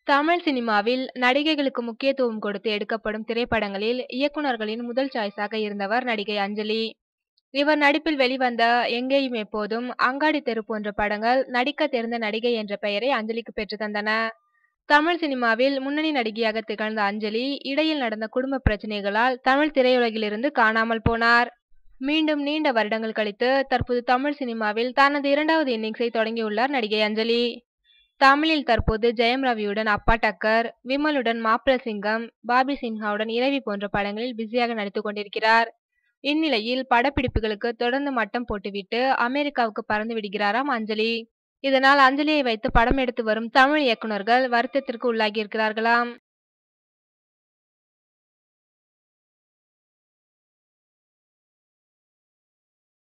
தமிழ் சினிமாவில் நடிகைகளுக்கு முக்கியத்துவம் கொடுத்து எடுக்கப்படும் திரைப்படங்களில் இயக்குனர்களின் முதல் சாய்ஸாக இருந்தவர் நடிகை அஞ்சலி. இவர் நடிப்பில் வெளிவந்த எங்கேயும் எப்போதும், அங்காடி தெரு போன்ற படங்கள் நடிக்க தெரிந்த நடிகை என்ற பெயரை அஞ்சலிக்கு பெற்றுத் தந்தன. தமிழ் சினிமாவில் முன்னணி நடிகையாக திகழ்ந்த அஞ்சலி, இடையில் நடந்த குடும்ப பிரச்சனைகளால் தமிழ் திரையுலகிலிருந்து காணாமல் போனார். மீண்டும் நீண்ட வருடங்கள் கழித்து தற்போது தமிழ் சினிமாவில் தனது இரண்டாவது இன்னிங்ஸை தொடங்கியுள்ளார் நடிகை அஞ்சலி. தமிழில் தற்போது ஜெயம் ரவியுடன் அப்பா டக்கர், விமலுடன் மாப்பிள சிங்கம், பாபி சின்ஹாவுடன் இறைவி போன்ற படங்களில் பிஸியாக நடித்துக் கொண்டிருக்கிறார். இந்நிலையில் படப்பிடிப்புகளுக்கு தொடர்ந்து மட்டம் போட்டுவிட்டு அமெரிக்காவுக்கு பறந்து விடுகிறாராம் அஞ்சலி. இதனால் அஞ்சலியை வைத்து படம் எடுத்து வரும் தமிழ் இயக்குனர்கள் வருத்தத்திற்கு உள்ளாகியிருக்கிறார்களாம்.